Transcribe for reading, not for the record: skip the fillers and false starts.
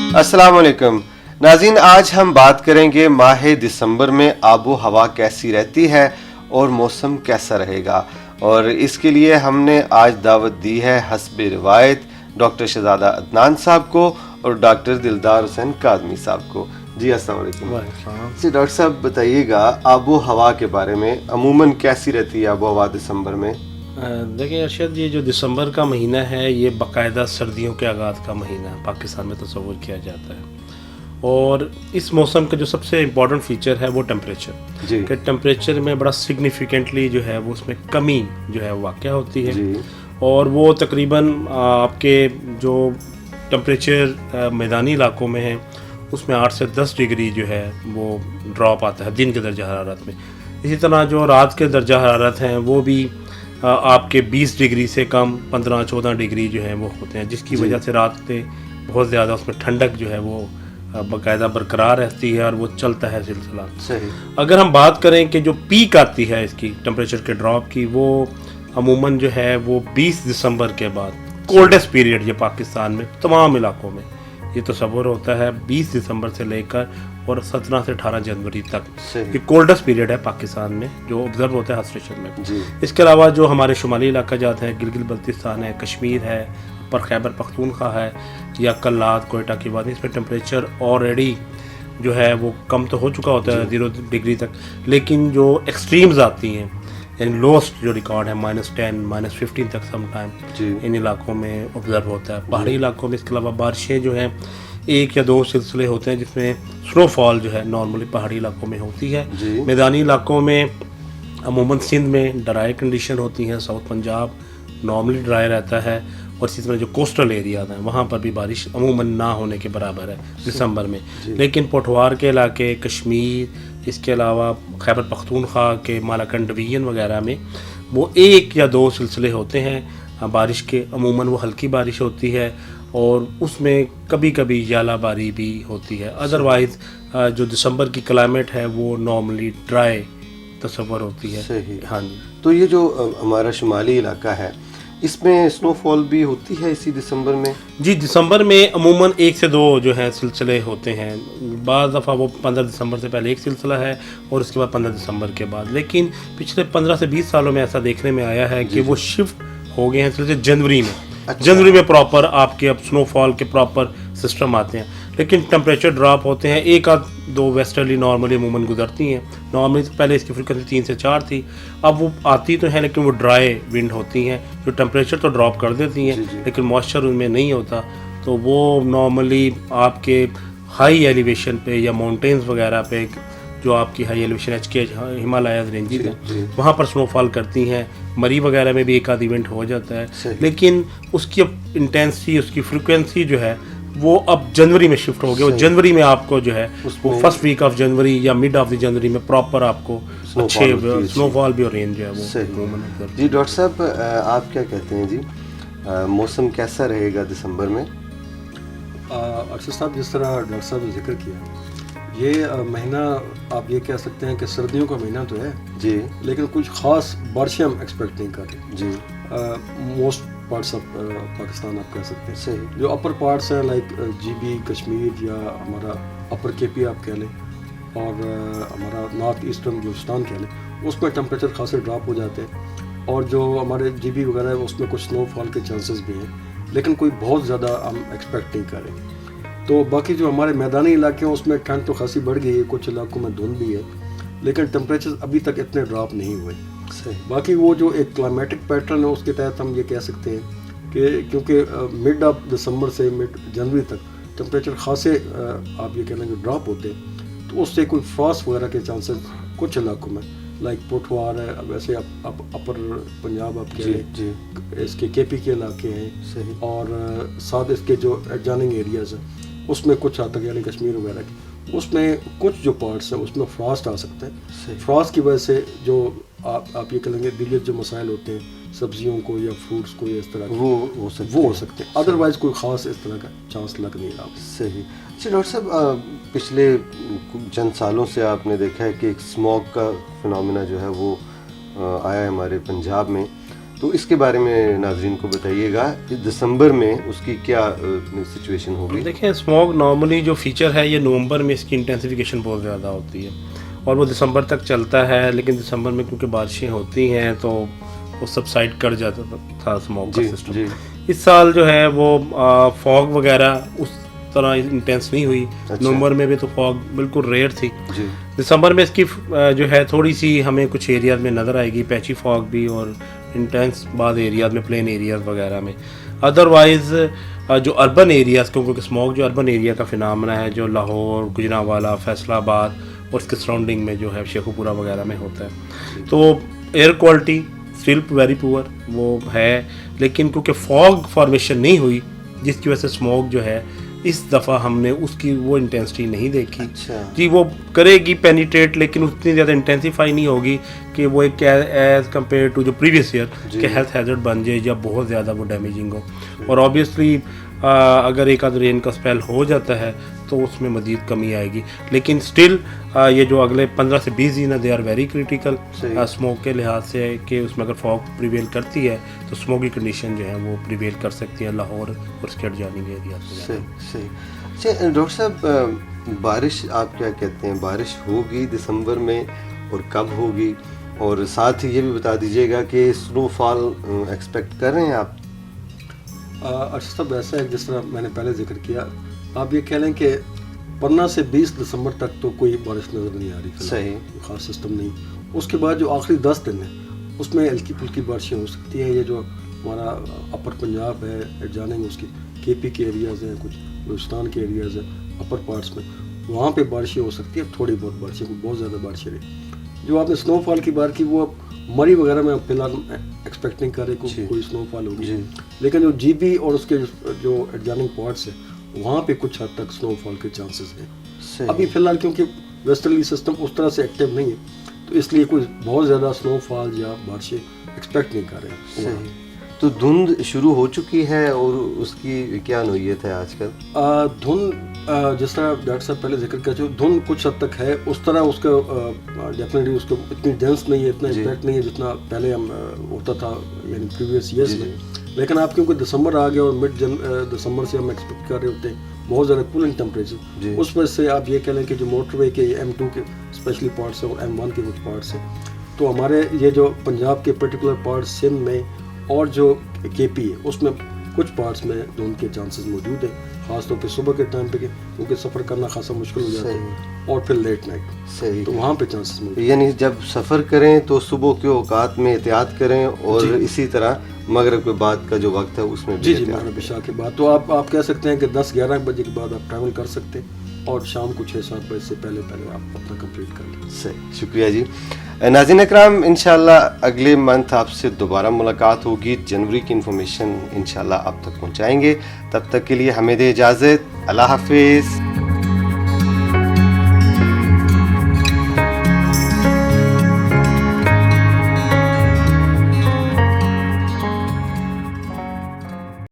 السلام علیکم ناظرین، آج ہم بات کریں گے ماہ دسمبر میں آب و ہوا کیسی رہتی ہے اور موسم کیسا رہے گا، اور اس کے لیے ہم نے آج دعوت دی ہے حسب روایت ڈاکٹر شہزادہ عدنان صاحب کو اور ڈاکٹر دلدار حسین کاظمی صاحب کو۔ جی السلام علیکم۔ جی ڈاکٹر صاحب بتائیے گا آب و ہوا کے بارے میں، عموماً کیسی رہتی ہے آب و ہوا دسمبر میں؟ دیکھیں ارشد، یہ جو دسمبر کا مہینہ ہے یہ باقاعدہ سردیوں کے آغاز کا مہینہ ہے، پاکستان میں تصور کیا جاتا ہے، اور اس موسم کا جو سب سے امپورٹنٹ فیچر ہے وہ ٹیمپریچر، جی کہ ٹیمپریچر میں بڑا سگنیفیکنٹلی جو ہے وہ اس میں کمی جو ہے واقع ہوتی ہے، جی اور وہ تقریباً آپ کے جو ٹیمپریچر میدانی علاقوں میں ہیں اس میں 8 سے 10 ڈگری جو ہے وہ ڈراپ آتا ہے دن کے درجہ حرارت میں۔ اسی طرح جو رات کے درجہ حرارت ہیں وہ بھی آپ کے 20 ڈگری سے کم 15-14 ڈگری جو ہے وہ ہوتے ہیں، جس کی وجہ سے رات میں بہت زیادہ اس میں ٹھنڈک جو ہے وہ باقاعدہ برقرار رہتی ہے اور وہ چلتا ہے سلسلہ۔ صحیح۔ اگر ہم بات کریں کہ جو پیک آتی ہے اس کی ٹمپریچر کے ڈراپ کی، وہ عموماً جو ہے وہ 20 دسمبر کے بعد کولڈسٹ پیریڈ یہ پاکستان میں تمام علاقوں میں یہ تصور ہوتا ہے 20 دسمبر سے لے کر اور 17 سے 18 جنوری تک صحیح۔ یہ کولڈسٹ پیریڈ ہے پاکستان میں جو آبزرو ہوتا ہے ہر میں۔ جی اس کے علاوہ جو ہمارے شمالی علاقہ جاتے ہیں، گلگت بلتستان ہے، کشمیر ہے، پر خیبر پختونخوا ہے یا کلات کوئٹہ کی وادی، اس میں ٹمپریچر آلریڈی جو ہے وہ کم تو ہو چکا ہوتا ہے 0 ڈگری تک، لیکن جو ایکسٹریمز آتی ہیں یعنی لوسٹ جو ریکارڈ ہے -10 -15 تک سم ٹائم جی ان علاقوں میں آبزرو ہوتا ہے۔ پہاڑی علاقوں میں اس کے علاوہ بارشیں جو ہیں 1 یا 2 سلسلے ہوتے ہیں جس میں سنو فال جو ہے نارملی پہاڑی علاقوں میں ہوتی ہے۔ جی میدانی علاقوں میں عموماً سندھ میں ڈرائی کنڈیشن ہوتی ہیں، ساؤتھ پنجاب نارملی ڈرائی رہتا ہے، اور اسی طرح جو کوسٹل ایریاز ہیں وہاں پر بھی بارش عموماً نہ ہونے کے برابر ہے دسمبر میں۔ لیکن پوٹھوار کے علاقے، کشمیر، اس کے علاوہ خیبر پختونخوا کے مالاکنڈ ڈویژن وغیرہ میں وہ 1 یا 2 سلسلے ہوتے ہیں بارش کے، عموماً وہ ہلکی بارش ہوتی ہے اور اس میں کبھی کبھی ژالہ باری بھی ہوتی ہے۔ ادروائز جو دسمبر کی کلائمیٹ ہے وہ نارملی ڈرائی تصور ہوتی ہے۔ صحیح۔ ہاں جی۔ تو یہ جو ہمارا شمالی علاقہ ہے اس میں سنو فال بھی ہوتی ہے اسی دسمبر میں؟ جی دسمبر میں عموماً 1 سے 2 جو ہے سلسلے ہوتے ہیں، بعض دفعہ وہ 15 دسمبر سے پہلے ایک سلسلہ ہے اور اس کے بعد 15 دسمبر کے بعد، لیکن پچھلے 15 سے 20 سالوں میں ایسا دیکھنے میں آیا ہے کہ وہ شفٹ ہو گئے ہیں سلسلے جنوری میں۔ جنوری میں پراپر آپ کے اب سنو فال کے پراپر سسٹم آتے ہیں، لیکن ٹمپریچر ڈراپ ہوتے ہیں 1 یا 2 ویسٹرلی نارملی عموماً گزرتی ہیں۔ نارملی پہلے اس کی فریکوینسی 3 سے 4 تھی، اب وہ آتی تو ہیں لیکن وہ ڈرائی ونڈ ہوتی ہیں جو ٹمپریچر تو ڈراپ کر دیتی ہیں لیکن موئسچر ان میں نہیں ہوتا، تو وہ نارملی آپ کے ہائی ایلیویشن پہ یا ماؤنٹینز وغیرہ پہ جو آپ کی high elevation HK Himalayas ranges ہیں وہاں پر سنو فال کرتی ہیں۔ مری وغیرہ میں بھی ایک آدھ ایونٹ ہو جاتا ہے، لیکن اس کی اب انٹینسٹی، اس کی فریکوینسی جو ہے وہ اب جنوری میں شفٹ ہو گیا، اور جنوری میں آپ کو جو ہے وہ فرسٹ ویک آف جنوری یا مڈ آف دی جنوری میں پراپر آپ کو اچھے سنو فال بھی اور رین جو ہے وہ۔ جی ڈاکٹر صاحب آپ کیا کہتے ہیں جی موسم کیسا رہے گا دسمبر میں؟ ارشد صاحب جس طرح ڈاکٹر صاحب نے ذکر کیا، یہ مہینہ آپ یہ کہہ سکتے ہیں کہ سردیوں کا مہینہ تو ہے جی، لیکن کچھ خاص بارشیں ہم ایکسپیکٹ نہیں کر رہے جی موسٹ پارٹس آف پاکستان آپ کہہ سکتے ہیں۔ صحیح۔ جو اپر پارٹس ہیں لائک GB کشمیر یا ہمارا اپر KP آپ کہہ لیں، اور ہمارا نارتھ ایسٹرن بلوچستان کہہ لیں، اس میں ٹمپریچر خاصے ڈراپ ہو جاتے ہیں، اور جو ہمارے GB وغیرہ ہے اس میں کچھ سنو فال کے چانسز بھی ہیں، لیکن کوئی بہت زیادہ ہم ایکسپیکٹ نہیں کر رہے۔ تو باقی جو ہمارے میدانی علاقے ہیں اس میں ٹھنڈ تو خاصی بڑھ گئی ہے، کچھ علاقوں میں دھند بھی ہے، لیکن ٹمپریچر ابھی تک اتنے ڈراپ نہیں ہوئے۔ باقی وہ جو ایک کلائمیٹک پیٹرن ہے اس کے تحت ہم یہ کہہ سکتے ہیں کہ کیونکہ مڈ آف دسمبر سے مڈ جنوری تک ٹمپریچر خاصے آپ یہ کہنا جو ڈراپ ہوتے ہیں، تو اس سے کوئی فراسٹ وغیرہ کے چانسز کچھ علاقوں میں لائک پوٹھوار ہے، ویسے اپر پنجاب آپ کہہ لیں، اس کے KP کے علاقے ہیں، اور ساتھ اس کے جو ایڈجاننگ ایریاز ہیں اس میں کچھ حد تک یعنی کشمیر وغیرہ کی اس میں کچھ جو پارٹس ہیں اس میں فراسٹ آ سکتا ہے۔ فراسٹ کی وجہ سے جو آپ یہ کہیں گے دیگر جو مسائل ہوتے ہیں سبزیوں کو یا فروٹس کو یا اس طرح وہ ہو سکتے ہیں، ادروائز کوئی خاص اس طرح کا چانس لگ نہیں رہا۔ صحیح۔ اچھا ڈاکٹر صاحب پچھلے چند سالوں سے آپ نے دیکھا ہے کہ ایک اسموگ کا فنومینا جو ہے وہ آیا ہے ہمارے پنجاب میں، تو اس کے بارے میں ناظرین کو بتائیے گا دسمبر میں اس کی کیا سچویشن ہوگی؟ دیکھیں اسموگ نارملی جو فیچر ہے یہ نومبر میں اس کی انٹینسیفیکیشن بہت زیادہ ہوتی ہے اور وہ دسمبر تک چلتا ہے، لیکن دسمبر میں کیونکہ بارشیں ہوتی ہیں تو وہ سبسائڈ کر جاتا تھا اسموگ کا سسٹم۔ اس سال جو ہے وہ فوگ وغیرہ اس طرح انٹینس نہیں ہوئی۔ نومبر میں بھی تو فوگ بالکل ریئر تھی۔ دسمبر میں اس کی جو ہے تھوڑی سی ہمیں کچھ ایریاز میں نظر آئے گی، پیچی فوگ بھی اور انٹینس بعض ایریاز میں، پلین ایریاز وغیرہ میں۔ ادروائز جو اربن ایریاز، کیونکہ اسموگ جو اربن ایریا کا فنامنا ہے جو لاہور، گجرانوالہ، فیصل آباد اور اس کے سراؤنڈنگ میں جو ہے شیخو پورہ وغیرہ میں ہوتا ہے، تو air quality still very poor وہ ہے، لیکن کیونکہ فوگ فارمیشن نہیں ہوئی جس کی وجہ سے اسموگ جو ہے اس دفعہ ہم نے اس کی وہ انٹینسٹی نہیں دیکھی۔ جی وہ کرے گی پینیٹریٹ، لیکن اتنی زیادہ انٹینسیفائی نہیں ہوگی کہ وہ ایک ایز کمپیئر ٹو جو پریویس ایئر کہ ہیلتھ ہیزرڈ بن جائے یا بہت زیادہ وہ ڈیمیجنگ ہو۔ اور آبویسلی اگر ایک آدھ رین کا اسپیل ہو جاتا ہے تو اس میں مزید کمی آئے گی، لیکن اسٹل یہ جو اگلے 15 سے 20 دن they are very critical smoke کے لحاظ سے، کہ اس میں اگر فوگ پریویل کرتی ہے تو اسموکی کنڈیشن جو ہے وہ پریویل کر سکتی ہے لاہور اور اس کے اڈجوائننگ ایریاز میں۔ صحیح۔ اچھا ڈاکٹر صاحب، بارش آپ کیا کہتے ہیں، بارش ہوگی دسمبر میں اور کب ہوگی؟ اور ساتھ ہی یہ بھی بتا دیجیے گا کہ سنو فال ایکسپیکٹ کر رہے ہیں آپ؟ ارشد صاحب ایسا ہے جس طرح میں نے پہلے ذکر کیا، آپ یہ کہہ لیں کہ 15 سے 20 دسمبر تک تو کوئی بارش نظر نہیں آ رہی، صحیح خاص سسٹم نہیں۔ اس کے بعد جو آخری 10 دن ہیں اس میں ہلکی پھلکی بارشیں ہو سکتی ہیں۔ یہ جو ہمارا اپر پنجاب ہے، ایڈجاننگ اس کی کے پی کے ایریاز ہیں، کچھ بلوچستان کے ایریاز ہیں اپر پارٹس میں، وہاں پہ بارشیں ہو سکتی ہیں، تھوڑی بہت بارشیں، بہت زیادہ بارشیں نہیں۔ جو آپ نے سنو فال کی بات کی، وہ مری وغیرہ میں فی الحال ایکسپیکٹ نہیں کر رہے کہ کوئی سنو فال ہوگی، لیکن جو جی بی اور اس کے جو ایڈجاننگ پارٹس ہیں وہاں پہ کچھ حد تک سنو فال کے چانسز ہیں۔ ابھی فی الحال کیونکہ ویسٹرلی سسٹم اس طرح سے ایکٹیو نہیں ہے تو اس لیے کوئی بہت زیادہ سنو فال یا بارشیں ایکسپیکٹ نہیں کر رہے ہیں۔ تو دھند شروع ہو چکی ہے اور اس کی کیا نوعیت ہے آج کل؟ دھند جس طرح ڈاکٹر صاحب پہلے ذکر کیا، جو دھند کچھ حد تک ہے، اس طرح اس کا ڈیفینیٹلی اس کو اتنی ڈینس نہیں ہے، اتنا امپیکٹ نہیں ہے جتنا پہلے ہم ہوتا تھا یعنی پریویس ایئرس میں۔ لیکن آپ کیونکہ دسمبر آ گیا اور مڈ دسمبر سے ہم ایکسپیکٹ کر رہے ہوتے ہیں بہت زیادہ کولنگ ٹیمپریچر، اس وجہ سے آپ یہ کہہ لیں کہ جو موٹر وے کے M2 کے اسپیشلی پارٹس ہیں اور M1 کے کچھ پارٹس ہیں، تو ہمارے یہ جو پنجاب کے پرٹیکولر پارٹس سندھ میں اور جو کے پی ہے اس میں کچھ پارٹس میں دھند کے چانسز موجود ہیں، خاص طور پہ صبح کے ٹائم پہ کیونکہ سفر کرنا خاصا مشکل ہو جاتا ہے، اور پھر لیٹ نائٹ، صحیح، تو وہاں پہ چانسز موجود ہیں۔ یعنی جب سفر کریں تو صبح کے اوقات میں احتیاط کریں اور اسی طرح مغرب کے بعد کا جو وقت ہے اس میں جی مغرب عشاء کے بعد تو آپ کہہ سکتے ہیں کہ 10-11 بجے کے بعد آپ ٹریول کر سکتے ہیں، اور شام کو 6-7 بجے سے پہلے آپ اپنا کمپلیٹ کر لیں۔ صحیح، شکریہ جی۔ ناظرین اکرام، انشاءاللہ اگلے منتھ آپ سے دوبارہ ملاقات ہوگی، جنوری کی انفارمیشن انشاءاللہ آپ تک پہنچائیں گے۔ تب تک کے لیے ہمیں دے اجازت، اللہ حافظ۔